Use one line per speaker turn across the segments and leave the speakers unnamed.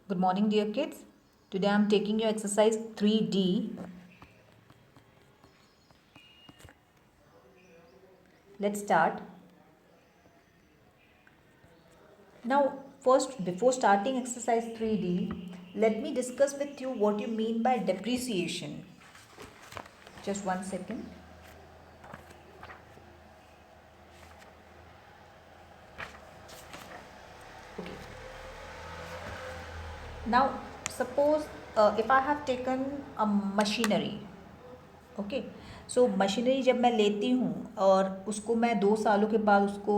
Good morning, dear kids. Today I am taking your exercise 3D. Let's start. Now, first, before starting exercise 3D, let me discuss with you what you mean by depreciation. Just 1 second. Okay. Now, suppose if I have taken a machinery, okay so machinery जब मैं लेती हूँ और उसको मैं 2 सालों के बाद उसको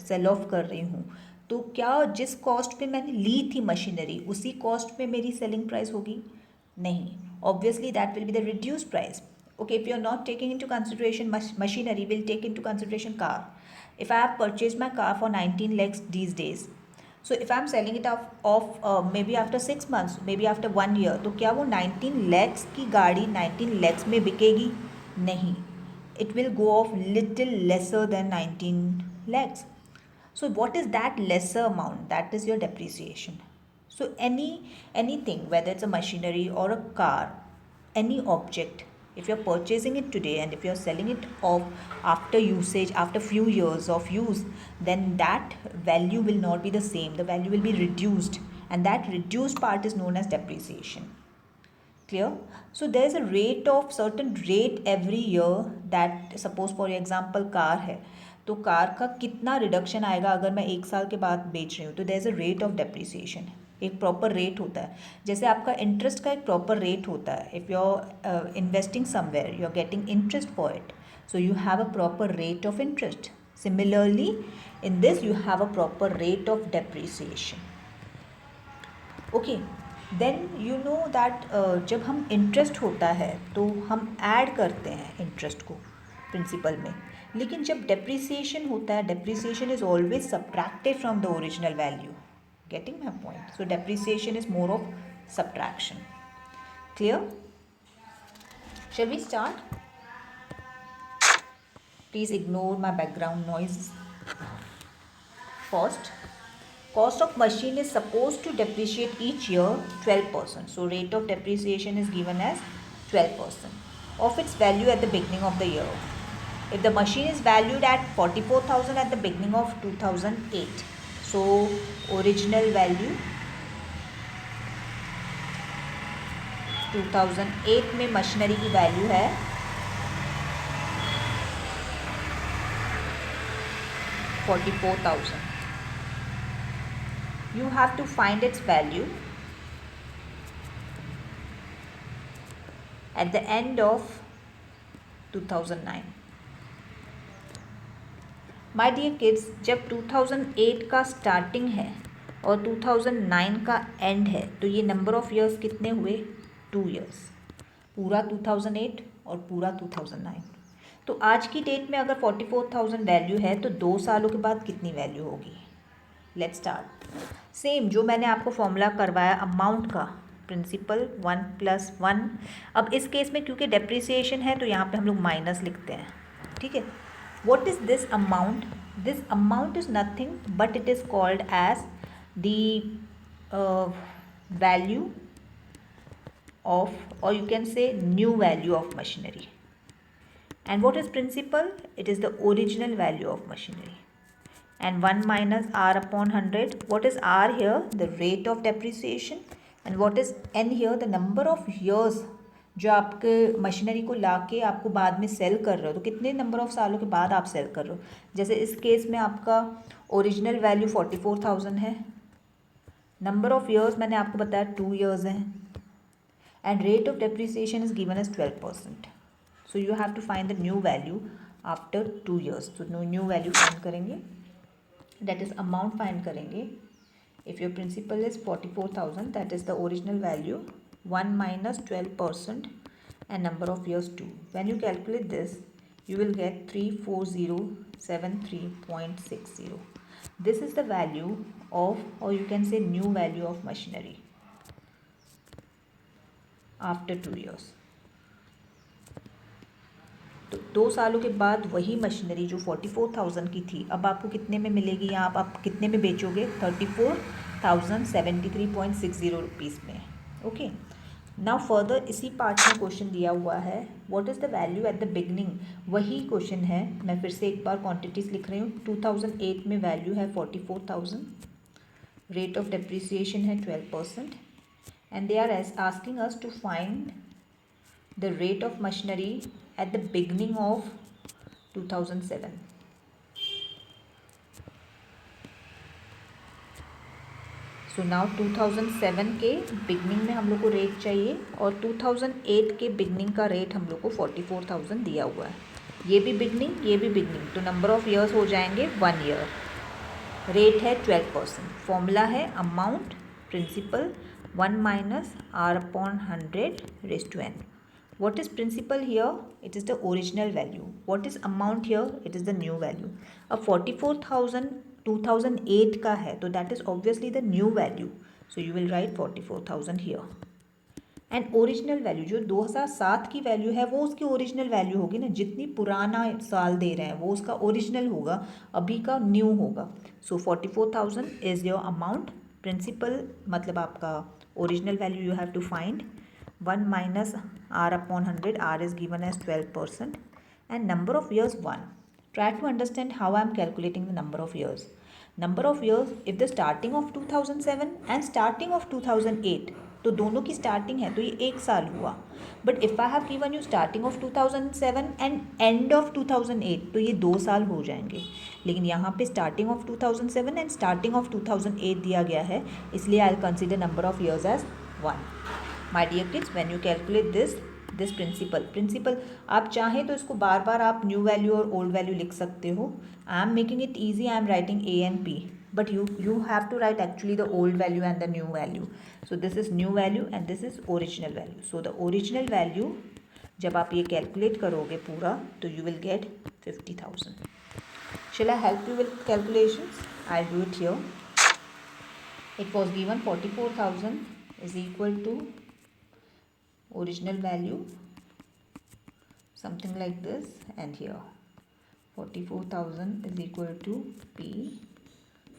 सेल ऑफ कर रही हूँ, तो क्या जिस कॉस्ट पे मैंने ली थी मशीनरी उसी कॉस्ट पे मेरी सेलिंग प्राइस होगी? नहीं, obviously that will be the reduce price. Okay, if you are not taking into consideration machinery, will take into consideration car. If I have purchased my car for 19 lakhs these days, so if I am selling it off maybe after 6 months, maybe after 1 year, तो क्या वो 19 lakhs की गाड़ी 19 lakhs में बिकेगी? नहीं, it will go off little lesser than 19 lakhs. So what is that lesser amount? That is your depreciation. So anything, whether it's a machinery or a car, any object, if you're purchasing it today and if you're selling it off after usage, after few years of use, then that value will not be the same. The value will be reduced, and that reduced part is known as depreciation. Clear? So there is a rate of certain rate every year that, suppose for example car है, तो car का कितना reduction आएगा अगर मैं 1 साल के बाद बेच रही हूँ, तो there is a rate of depreciation. एक प्रॉपर रेट होता है, जैसे आपका इंटरेस्ट का एक प्रॉपर रेट होता है. If you are investing somewhere, you are getting interest for it, so you have a proper rate of interest. Similarly, in this you have a proper rate of depreciation. Okay, then you know that जब हम interest होता है तो हम add करते हैं interest को principal में, लेकिन जब डेप्रिसिएशन होता है, depreciation is always subtracted from the original value. Getting my point? So depreciation is more of subtraction. Clear? Shall we start? Please ignore my background noise. First, cost of machine is supposed to depreciate each year 12%. So rate of depreciation is given as 12% of its value at the beginning of the year. If the machine is valued at 44,000 at the beginning of 2008, so original value 2008 में machinery की value है 44,000. You have to find its value at the end of 2009. My dear kids, जब 2008 का starting है और 2009 का and है, तो ये नंबर ऑफ ईयर्स कितने हुए? 2 ईयर्स. पूरा 2008 और पूरा 2009. तो आज की डेट में अगर 44,000 वैल्यू है तो 2 सालों के बाद कितनी वैल्यू होगी? Let's start. सेम जो मैंने आपको फॉर्मूला करवाया अमाउंट का, प्रिंसिपल 1 + 1. अब इस केस में क्योंकि डेप्रिसिएशन है तो यहाँ पे हम लोग माइनस लिखते हैं. ठीक है. What is this amount? This amount is nothing but it is called as the value of, or you can say new value of machinery. And what is principal? It is the original value of machinery. And 1 minus R upon 100. What is R here? The rate of depreciation. And what is N here? The number of years जो आपके machinery को लाके आपको बाद में cell कर रहे हो, तो कितने नंबर ऑफ सालों के बाद आप सेल कर रहे हो. जैसे इस केस में आपका ओरिजिनल वैल्यू 44,000 है, नंबर ऑफ ईयर्स मैंने आपको बताया 2 ईयर्स हैं, and rate of depreciation is given as 12%. So you have to find the new value after 2 years. तो न्यू वैल्यू फाइंड करेंगे, दैट इज अमाउंट फाइंड करेंगे. If your principal is 44,000, that is the original value 1 minus 12% and number of years 2. When you calculate this, you will get 34073.60. This is the value of, or you can say new value of machinery after 2 years. तो 2 सालों के बाद वही machinery जो 44,000 की थी अब आपको कितने में मिलेगी, या आप कितने में बेचोगे? 1073.60 रुपीज़ में. ओके, नाउ फर्दर इसी पार्ट में क्वेश्चन दिया हुआ है, what is the value eight the beginning. वही क्वेश्चन है, मैं फिर से एक बार क्वांटिटीज़ लिख रही हूँ. 2008 में वैल्यू है 44,000, रेट ऑफ डेप्रिसिएशन है 12%, and they are asking us to find the rate of machinery at the beginning of 2007. So now 2007 के बिगनिंग में हम लोग को रेट चाहिए, और 2008 के बिगनिंग का रेट हम लोग को 44,000 दिया हुआ है. ये भी बिगनिंग, ये भी बिगनिंग, तो नंबर ऑफ ईयर्स हो जाएंगे 1 ईयर. रेट है 12%. फॉर्मूला है amount principal 1 minus R upon 100 raise to n. What is principal here? It is the original value. What is amount here? It is the new value. अब 44,000 2008 का है, तो that is obviously the new value. So you will write 44,000 here. And original value जो 2007 की value है वो उसकी original value होगी ना. जितनी पुराना साल दे रहे हैं वो उसका ओरिजिनल होगा, अभी का न्यू होगा. So 44,000 is your amount. Principal मतलब आपका original value you have to find. 1 minus r upon 100, r is given as 12%, and number of years 1. Try to understand how I am calculating the number of years. Number of years, if the starting of 2007 and starting of 2008, तो दोनों की starting है तो ये 1 साल हुआ. But if I have given you starting of 2007 and end of 2008, तो ये 2 साल हो जाएंगे. लेकिन यहाँ पे starting of 2007 and starting of 2008 दिया गया है, इसलिए I will consider number of years as 1. My dear kids, when you calculate this principal आप चाहें तो इसको बार बार आप न्यू वैल्यू और ओल्ड वैल्यू लिख सकते हो. I am making it easy, I am writing A and P, but you have to write actually the old value and the new value. So this is new value and this is original value. So the original value जब आप ये calculate करोगे पूरा तो you will get 50,000. Shall I help you with calculations? I'll do it here. It was given 44,000 is equal to original value something like this, and here 44,000 is equal to P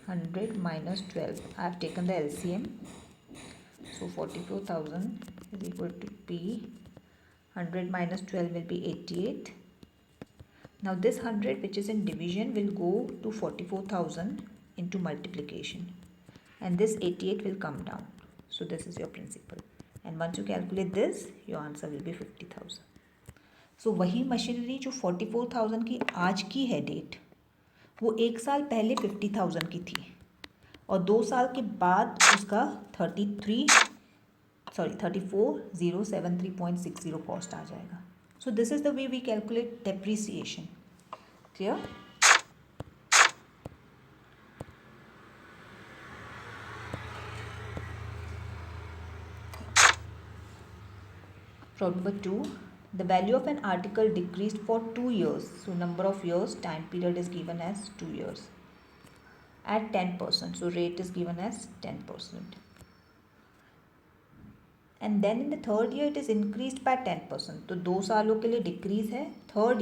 100 minus 12. I have taken the LCM, so 44,000 is equal to P 100 minus 12 will be 88. Now this 100 which is in division will go to 44,000 into multiplication, and this 88 will come down. So this is your principal. And once you calculate this, your answer will be 50,000. So वही machinery जो 44,000 की आज की है date, वो 1 साल पहले 50,000 की थी, और 2 साल के बाद उसका 34,073.60 कॉस्ट आ जाएगा. So this is the way we calculate depreciation. Clear? Problem number 2. The value of an article decreased for 2 years. So number of years, time period is given as 2 years at 10%. So rate is given as 10%. And then in the third year it is increased by 10%. तो 2 सालों के लिए decrease है. Third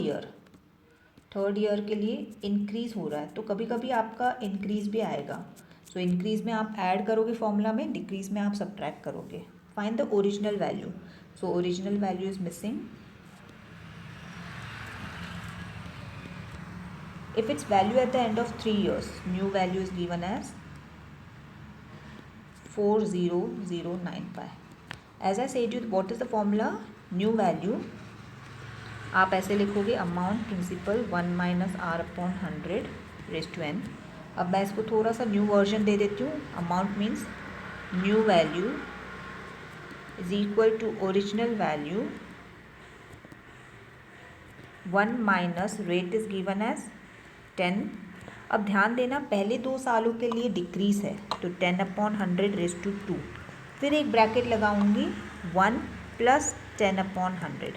year के लिए increase हो रहा है. तो कभी कभी आपका इंक्रीज भी आएगा. सो इंक्रीज में आप ऐड करोगे फॉर्मूला में, डिक्रीज में आप सब्ट्रैक्ट करोगे. Find the original value. So original value is missing. If its value at the end of 3 years, new value is given as 40095. As I said you, what is the formula? New value आप ऐसे लिखोगे amount principal 1 minus R upon 100 raise to n. अब मैं इसको थोड़ा सा new version दे देती हूँ. Amount means new value is equal to original value 1 minus rate is given as 10. अब ध्यान देना पहले 2 सालों के लिए डिक्रीज है तो 10 अपॉन 100 रेज़ टू 2. फिर एक ब्रैकेट लगाऊंगी 1 प्लस 10 अपॉन 100,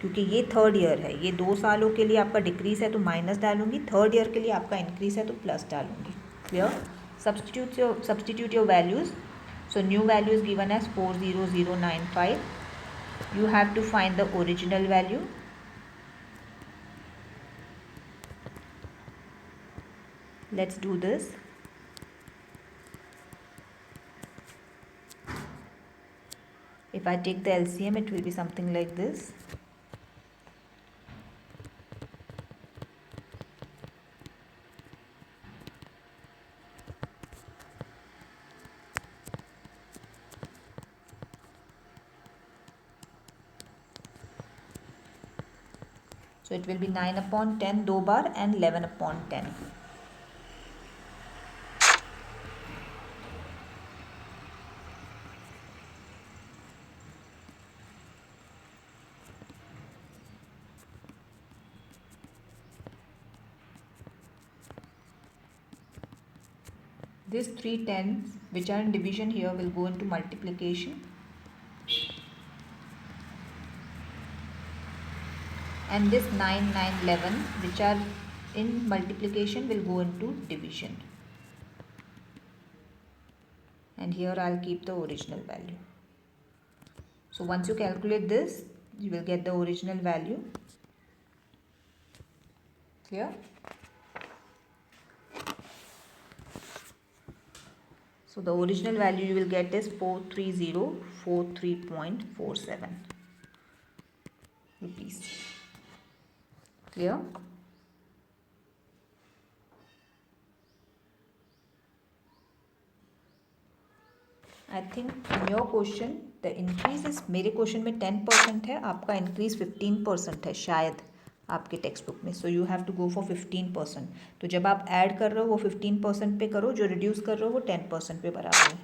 क्योंकि ये थर्ड ईयर है. ये 2 सालों के लिए आपका डिक्रीज है तो माइनस डालूंगी. थर्ड ईयर के लिए आपका इंक्रीज है तो प्लस डालूंगी. Clear? Substitute your values. So new value is given as 40095. You have to find the original value. Let's do this. If I take the LCM, it will be something like this. So it will be 9/10 दो बार and 11/10. These 3 tens which are in division here will go into multiplication, and this 9, 9, 11 which are in multiplication will go into division, and here I'll keep the original value. So once you calculate this, you will get the original value. Clear? So the original value you will get is 43043.47 rupees. Clear? I think in your question the increase is, मेरे question में 10% है, आपका increase 15% है शायद आपके textbook में. So you have to go for 15%. तो जब आप ऐड कर रहे हो वो 15% पे करो, जो रिड्यूस कर रहे हो वो 10% पे बराबर है.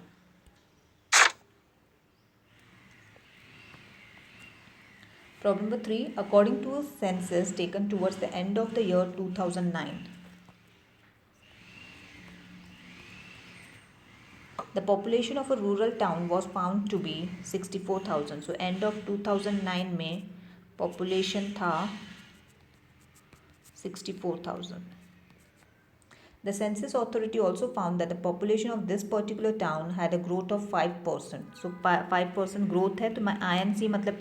Problem number 3. According to a census taken towards the end of the year 2009, the population of a rural town was found to be 64,000. So end of 2009 में population था 64,000. The census authority also found that the population of this particular town had a growth of 5%. So 5% growth है, तो मैं INC मतलब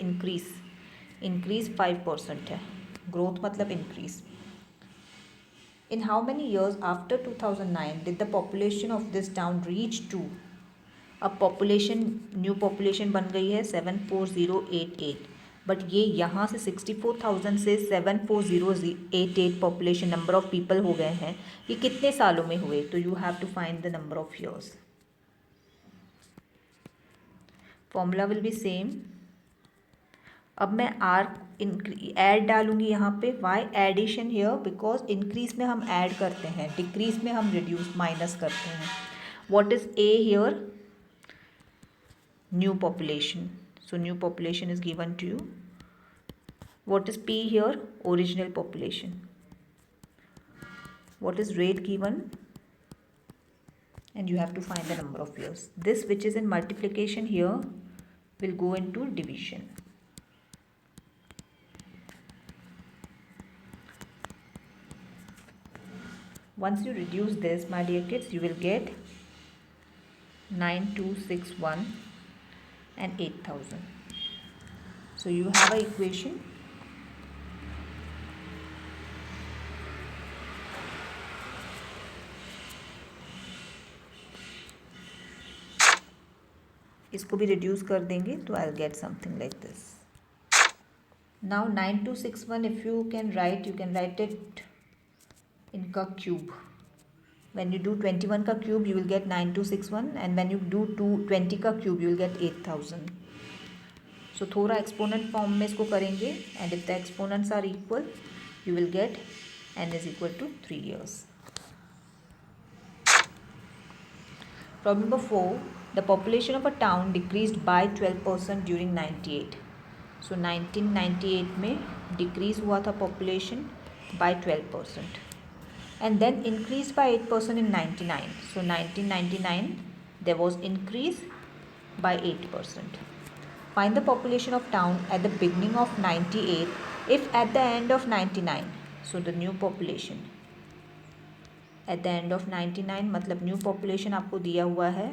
increase 5% है, growth मतलब increase. In how many years after 2009 did the population of this town reach to? अब population, new population बन गई है 74088, बट ये यहाँ से 64,000 से 74088 पॉपुलेशन नंबर ऑफ पीपल हो गए हैं. ये कितने सालों में हुए? तो you have to find the number of years. Formula will be same. अब मैं आर ऐड डालूंगी यहाँ पे. Why addition here? Because increase में हम ऐड करते हैं, डिक्रीज में हम रिड्यूस माइनस करते हैं. What is a here? New population. So new population is given to you. What is P here? Original population. What is rate given? And you have to find the number of years. This which is in multiplication here will go into division. Once you reduce this, my dear kids, you will get 9261 and 8000. So you have an equation. इसको भी reduce कर देंगे तो I will get something like this. Now 9261 if you can write, you can write it इनका cube. When you do 21 का cube you will get 9261, and when you do 20 का cube you will get 8000. So थोड़ा exponent form में इसको करेंगे, and if the exponents are equal you will get n is equal to 3 years. Problem number 4. The population of a town decreased by 12% during 98. So 1998 में decrease हुआ था population by 12%. And then increased by 8% in 99. So 1999 there was increase by 8%. Find the population of town at the beginning of 98 if at the end of 99. So the new population at the end of 99 मतलब new population आपको दिया हुआ है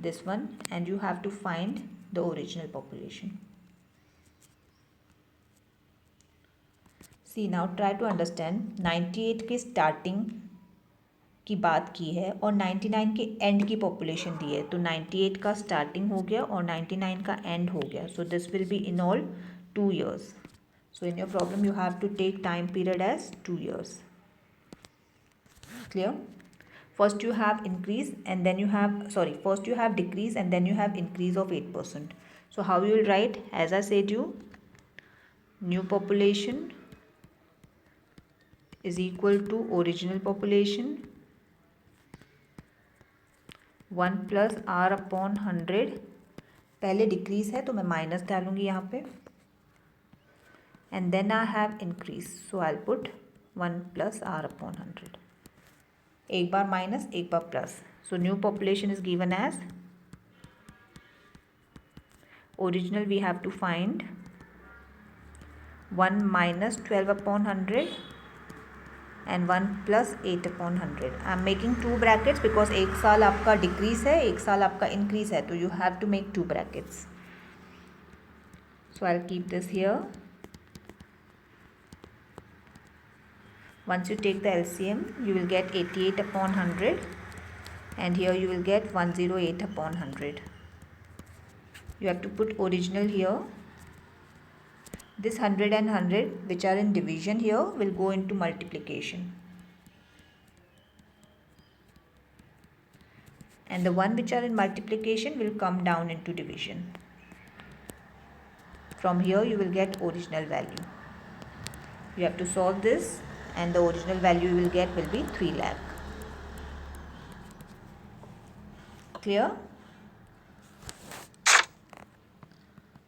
this one, and you have to find the original population. See, now try to understand 98 के starting की बात की है और 99 के एंड की पॉपुलेशन दी है, तो 98 का स्टार्टिंग हो गया और 99 का एंड हो गया. So this will be in all 2 years. So in your problem you have to take time period as 2 years. Clear? First you have increase and then you have, sorry, first you have decrease and then you have increase of 8%. So how you will write? As I said you, new population is equal to original population 1 plus r upon 100. पहले decrease है तो मैं minus डालूंगी यहाँ पे, and then I have increase, so I'll put 1 plus r upon 100. एक बार minus एक बार plus. So new population is given as, original we have to find 1 minus 12 upon 100 and 1 plus 8 upon 100. I am making 2 brackets because एक साल आपका decrease है, एक साल आपका increase है, तो you have to make 2 brackets. So I'll keep this here. Once you take the LCM, you will get 88 upon 100 and here you will get 108 upon 100. You have to put original here. This 100 and 100 which are in division here will go into multiplication. And the one which are in multiplication will come down into division. From here you will get original value. You have to solve this and the original value you will get will be 3 lakh. Clear?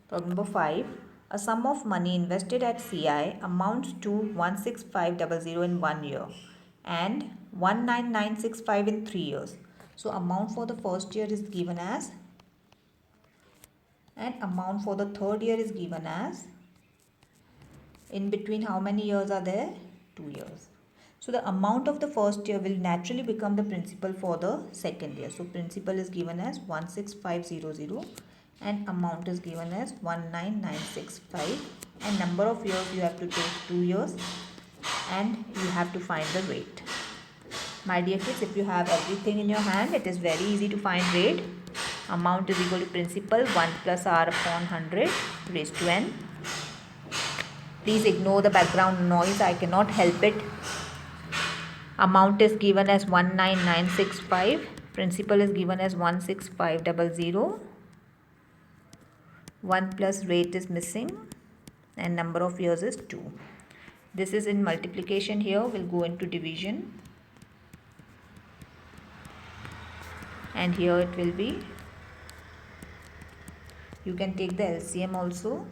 Problem number 5. A sum of money invested at CI amounts to 16500 in 1 year and 19965 in 3 years. So amount for the first year is given as, and amount for the third year is given as. In between how many years are there? 2 years. So the amount of the first year will naturally become the principal for the second year. So principal is given as 16500 and amount is given as 19965 and number of years you have to take 2 years and you have to find the rate. My dear kids, if you have everything in your hand, it is very easy to find rate. Amount is equal to principal 1 plus r upon 100 raised to n. Please ignore the background noise, I cannot help it. Amount is given as 19965, principal is given as 16500, 1 plus rate is missing and number of years is 2. This is in multiplication, here will go into division and here it will be, you can take the LCM also,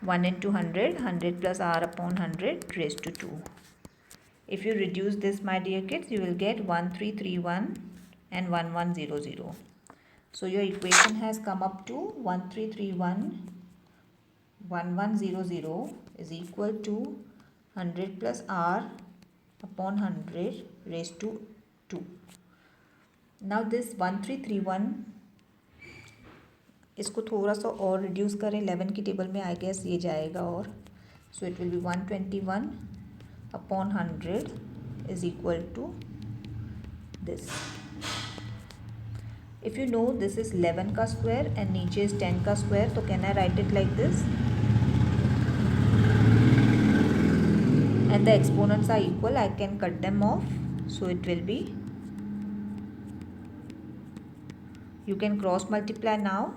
1 into 100, 100 plus r upon 100 raised to 2. If you reduce this, my dear kids, you will get 1331 and 1100. So your equation has come up to 1331 1100 is equal to 100 plus r upon 100 raised to 2. Now this 1331, इसको थोड़ा सा और reduce करें 11 की table में, I guess ये जाएगा और, so it will be 121 upon 100 is equal to this. If you know this is 11 का square and नीचे is 10 का square, तो can I write it like this? And the exponents are equal, I can cut them off, so it will be, you can cross multiply now.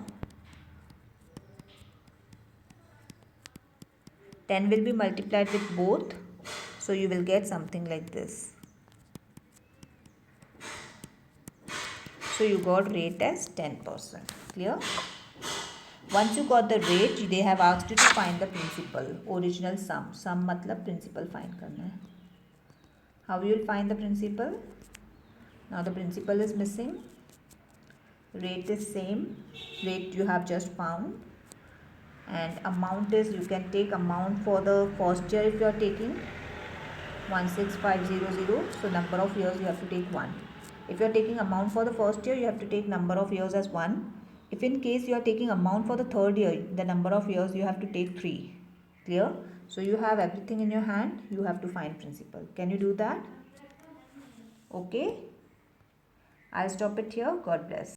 10 will be multiplied with both, so you will get something like this. So you got rate as 10%. Clear? Once you got the rate, they have asked you to find the principal, original sum. Sum मतलब principal find करना है. How you will find the principal? Now the principal is missing. Rate is same. Rate you have just found. And amount is, you can take amount for the first year if you are taking 16500, so number of years you have to take 1. If you are taking amount for the first year, you have to take number of years as 1. If in case you are taking amount for the third year, the number of years you have to take 3. Clear? So you have everything in your hand, you have to find principal. Can you do that? Okay, I'll stop it here. God bless.